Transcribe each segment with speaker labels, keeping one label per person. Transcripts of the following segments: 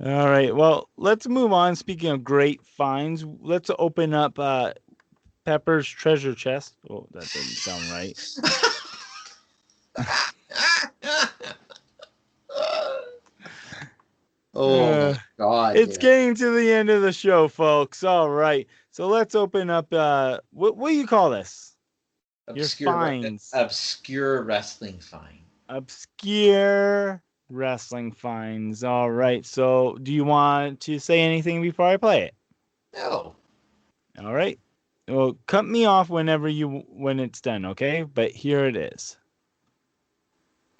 Speaker 1: All right. Well, let's move on. Speaking of great finds, let's open up Pepper's treasure chest. Oh, that didn't sound right.
Speaker 2: Oh
Speaker 1: Uh,
Speaker 2: my God,
Speaker 1: it's
Speaker 2: dude.
Speaker 1: getting to the end of the show, folks. All right. So let's open up what do you call this? Your finds.
Speaker 2: Obscure wrestling find.
Speaker 1: Obscure wrestling finds. All right. So do you want to say anything before I play it?
Speaker 2: No.
Speaker 1: All right. Well, cut me off when it's done, okay? But here it is.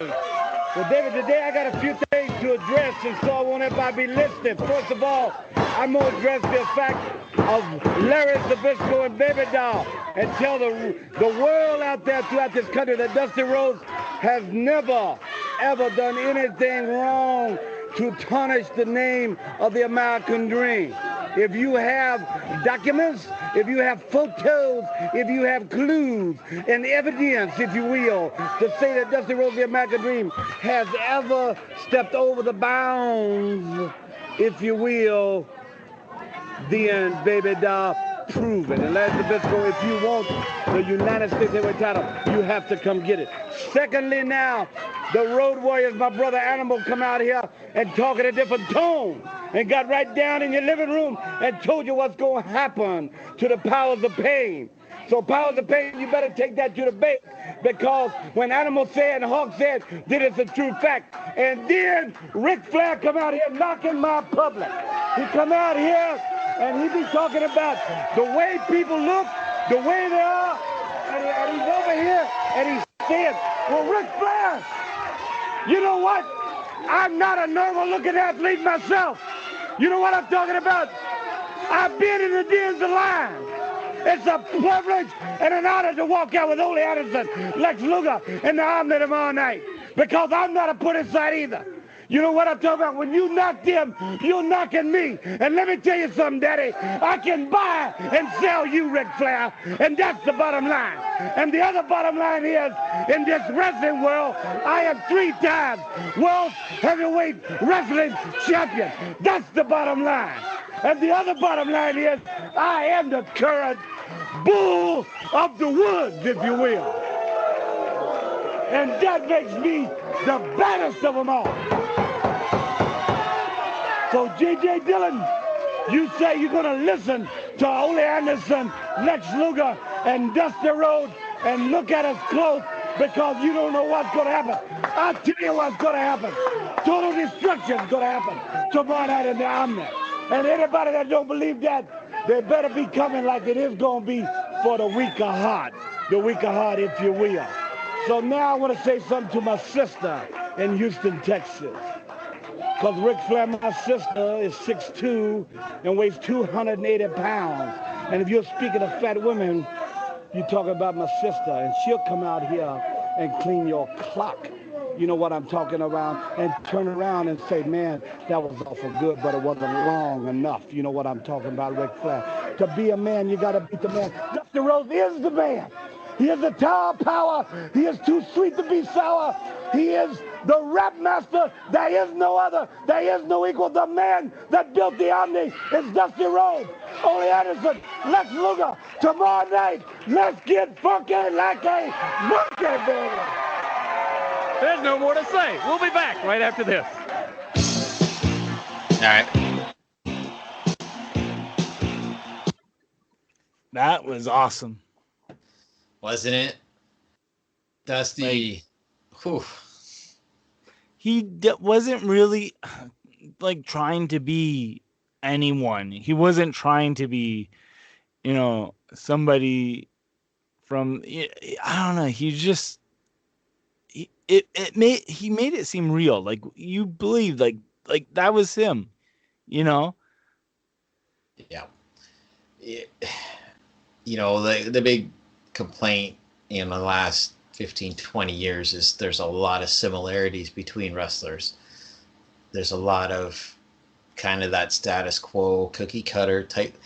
Speaker 3: Well, David, today I got a few things to address, and so I want everybody to be listening. First of all, I'm going to address the fact of Larry Zabisco and Baby Doll and tell the world out there throughout this country that Dusty Rhodes has never, ever done anything wrong to tarnish the name of the American dream. If you have documents, if you have photos, if you have clues and evidence, if you will, to say that Dusty Rhodes, the American Dream, has ever stepped over the bounds, if you will, then, baby doll, prove it. And Larry Zabisco, if you want the United States heavyweight title, you have to come get it. Secondly, now, the Road Warriors, my brother Animal, come out here and talk in a different tone and got right down in your living room and told you what's going to happen to the powers of pain. So powers of pain, you better take that to the bank, because when Animal said and Hawk said, that it's a true fact. And then Ric Flair come out here knocking my public. He come out here and he be talking about the way people look, the way they are, and he's over here and he's saying, well, Ric Flair, you know what? I'm not a normal looking athlete myself. You know what I'm talking about? I've been in the dens of lions. It's a privilege and an honor to walk out with Ole Anderson, Lex Luger, and the Omni tomorrow night, because I'm not a put inside either. You know what I'm talking about? When you knock them, you're knocking me. And let me tell you something, Daddy. I can buy and sell you, Ric Flair. And that's the bottom line. And the other bottom line is, in this wrestling world, I am 3 times world heavyweight wrestling champion. That's the bottom line. And the other bottom line is, I am the current bull of the woods, if you will. And that makes me the baddest of them all. So, J.J. Dillon, you say you're going to listen to Ole Anderson, Lex Luger, and Dusty Rhodes and look at us close, because you don't know what's going to happen. I'll tell you what's going to happen. Total destruction is going to happen tomorrow night in the Omni. And anybody that don't believe that, they better be coming like it is going to be for the week of heart. The week of heart, if you will. So now I want to say something to my sister in Houston, Texas. Because Ric Flair, my sister, is 6'2" and weighs 280 pounds. And if you're speaking of fat women, you talk about my sister, and she'll come out here and clean your clock. You know what I'm talking about? And turn around and say, man, that was awful good, but it wasn't long enough. You know what I'm talking about, Ric Flair? To be a man, you got to beat the man. Dusty Rhodes is the man. He is the tower of power. He is too sweet to be sour. He is the rap master. There is no other. There is no equal. The man that built the Omni is Dusty Rhodes. Ole Anderson, Lex Luger. Tomorrow night, let's get funky like a monkey, baby.
Speaker 4: There's no more to say. We'll be back right after this.
Speaker 2: All right.
Speaker 1: That was awesome.
Speaker 2: Wasn't it? Dusty. Whew.
Speaker 1: He wasn't really like trying to be anyone. He wasn't trying to be, somebody from, I don't know. He just, he made it seem real. Like you believed like that was him,
Speaker 2: Yeah. The big complaint in the last 15, 20 years is there's a lot of similarities between wrestlers. There's a lot of kind of that status quo, cookie cutter type.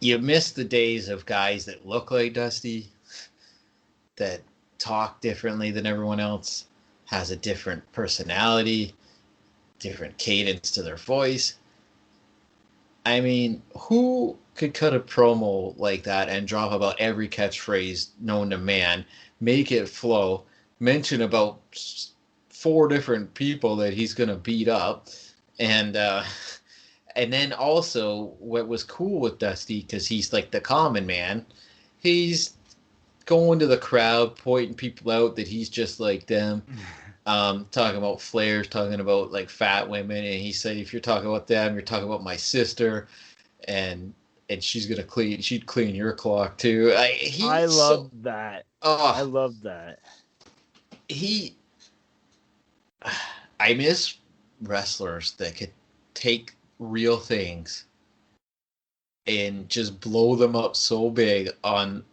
Speaker 2: You miss the days of guys that look like Dusty, that talk differently than everyone else, has a different personality. different cadence to their voice. I mean, who could cut a promo like that and drop about every catchphrase known to man, make it flow, mention about 4 different people that he's gonna beat up, and and then also what was cool with Dusty, because he's like the common man, he's going to the crowd, pointing people out that he's just like them. Talking about flares, talking about like fat women, and he said, if you're talking about them, you're talking about my sister, and she's gonna she'd clean your clock too.
Speaker 1: I love that. I
Speaker 2: Oh,
Speaker 1: love that.
Speaker 2: he. I miss wrestlers that could take real things and just blow them up so big on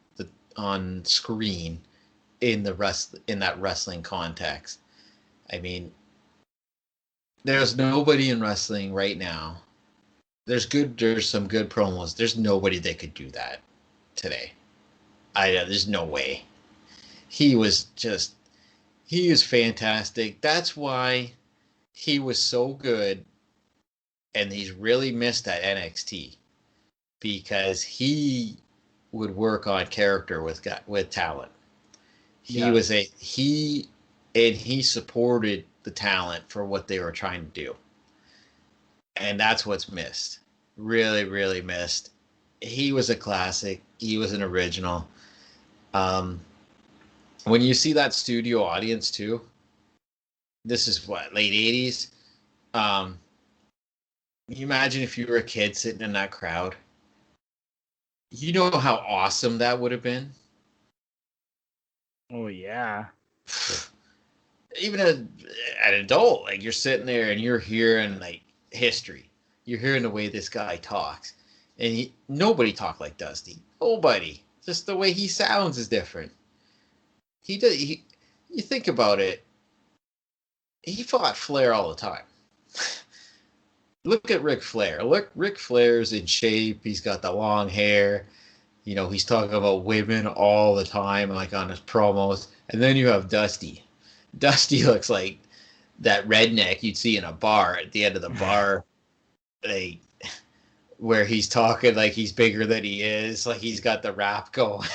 Speaker 2: screen in that wrestling context. I mean, there's nobody in wrestling right now. There's some good promos. There's nobody that could do that today. There's no way. He was fantastic. That's why he was so good, and he's really missed at NXT, because he would work on character with talent. He supported the talent for what they were trying to do. And that's what's missed. Really, really missed. He was a classic. He was an original. When you see that studio audience too, this is what, late 80s? You imagine if you were a kid sitting in that crowd. You know how awesome that would have been?
Speaker 1: Oh yeah.
Speaker 2: Even an adult, like, you're sitting there and you're hearing like history. You're hearing the way this guy talks, and nobody talked like Dusty. Nobody. Just the way he sounds is different. You think about it. He fought Flair all the time. Look at Ric Flair. Look, Ric Flair's in shape. He's got the long hair. You know, he's talking about women all the time, like on his promos. And then you have Dusty. Dusty looks like that redneck you'd see in a bar at the end of the bar, like, where he's talking like he's bigger than he is, like he's got the rap going.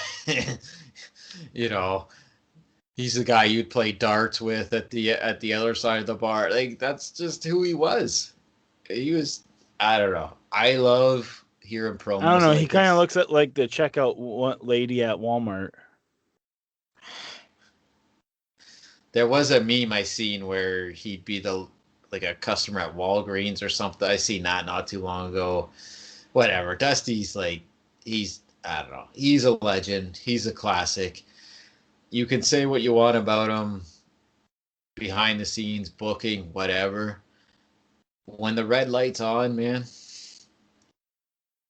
Speaker 2: You know, he's the guy you'd play darts with at the other side of the bar. Like, that's just who he was. He was, I don't know. I love hearing promos.
Speaker 1: I don't know.
Speaker 2: Like
Speaker 1: He kind of looks at like the checkout lady at Walmart.
Speaker 2: There was a meme I seen where he'd be like a customer at Walgreens or something. I seen that not too long ago. Whatever. Dusty's like, I don't know. He's a legend. He's a classic. You can say what you want about him, behind the scenes, booking, whatever. When the red light's on, man,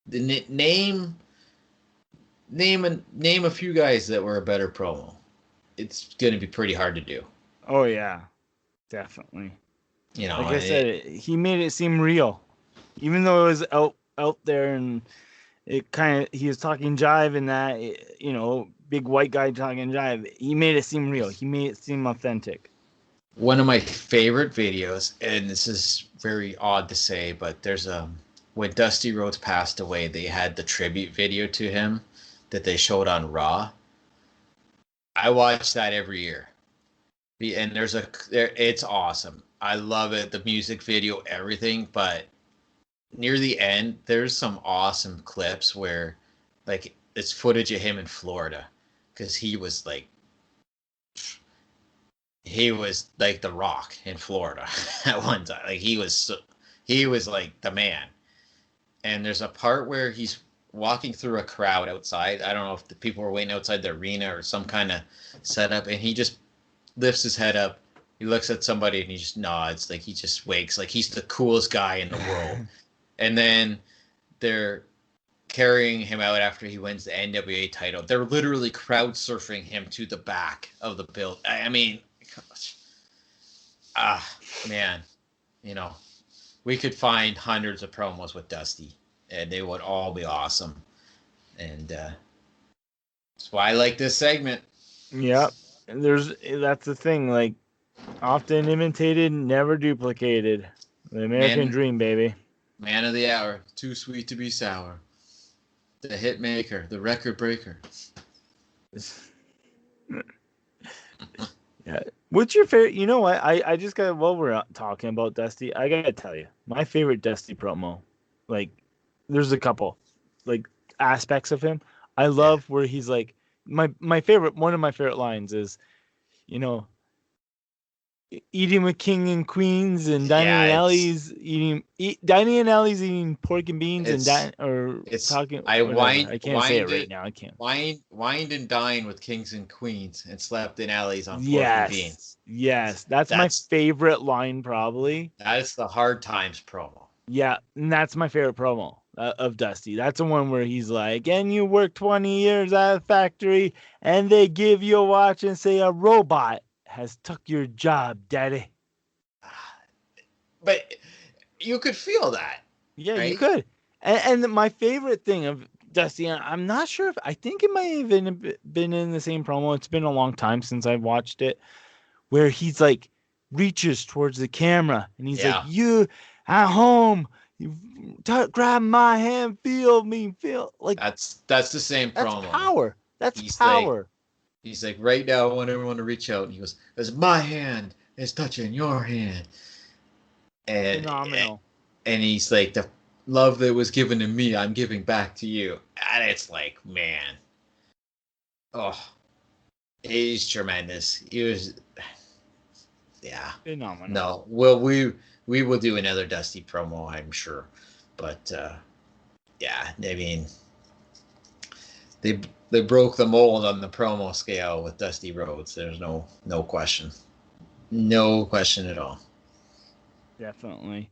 Speaker 2: name a few guys that were a better promo. It's going to be pretty hard to do.
Speaker 1: Oh yeah, definitely.
Speaker 2: You know,
Speaker 1: like I said, he made it seem real, even though it was out there, and it kind of, he was talking jive in that, you know, big white guy talking jive. He made it seem real. He made it seem authentic.
Speaker 2: One of my favorite videos, and this is very odd to say, but there's when Dusty Rhodes passed away, they had the tribute video to him that they showed on Raw. I watch that every year, and it's awesome. I love it, the music video, everything. But near the end, there's some awesome clips where, like, it's footage of him in Florida, because he was like the Rock in Florida at one time. Like, he was like the man. And there's a part where he's walking through a crowd outside. I don't know if the people were waiting outside the arena or some kind of setup, and he just lifts his head up. He looks at somebody and he just nods, like he just wakes, like he's the coolest guy in the world. And then they're carrying him out after he wins the NWA title. They're literally crowd surfing him to the back of the building. I mean, gosh. Man, you know, we could find hundreds of promos with Dusty, and they would all be awesome. And that's why I like this segment.
Speaker 1: Yep. And that's the thing, like, often imitated, never duplicated. The American
Speaker 2: Man-
Speaker 1: dream, baby.
Speaker 2: Man of the hour, too sweet to be sour. The hit maker, the record breaker.
Speaker 1: Yeah. What's your favorite? You know what? I just got, while we're talking about Dusty, I gotta tell you, my favorite Dusty promo, like, there's a couple, like, aspects of him. I love where he's like, my favorite, one of my favorite lines is, you know, eating with king and queens and dining in alleys, dining in alleys eating pork and beans and talking.
Speaker 2: I
Speaker 1: Whatever. I can't say it right
Speaker 2: it,
Speaker 1: now. I can't.
Speaker 2: wined and dined with kings and queens and slept in alleys on pork
Speaker 1: Yes.
Speaker 2: and beans.
Speaker 1: Yes. That's my favorite line, probably.
Speaker 2: That is the Hard Times promo.
Speaker 1: Yeah. And that's my favorite promo of Dusty. That's the one where he's like, and you work 20 years at a factory and they give you a watch and say a robot has took your job, daddy.
Speaker 2: But you could feel that.
Speaker 1: Yeah,
Speaker 2: right?
Speaker 1: you could. And my favorite thing of Dusty, I'm not sure if, I think it might have been in the same promo. It's been a long time since I've watched it, where he's like reaches towards the camera and he's like, you at home, you grab my hand, feel me, feel like
Speaker 2: that's the same promo.
Speaker 1: That's power. That's power.
Speaker 2: He's like, right now, I want everyone to reach out. And he goes, "It's my hand. It's touching your hand." And
Speaker 1: phenomenal.
Speaker 2: And he's like, the love that was given to me, I'm giving back to you. And it's like, man, he's tremendous. He was,
Speaker 1: phenomenal.
Speaker 2: No, well, we will do another Dusty promo, I'm sure. But I mean, they broke the mold on the promo scale with Dusty Rhodes. There's no question. No question at all.
Speaker 1: Definitely.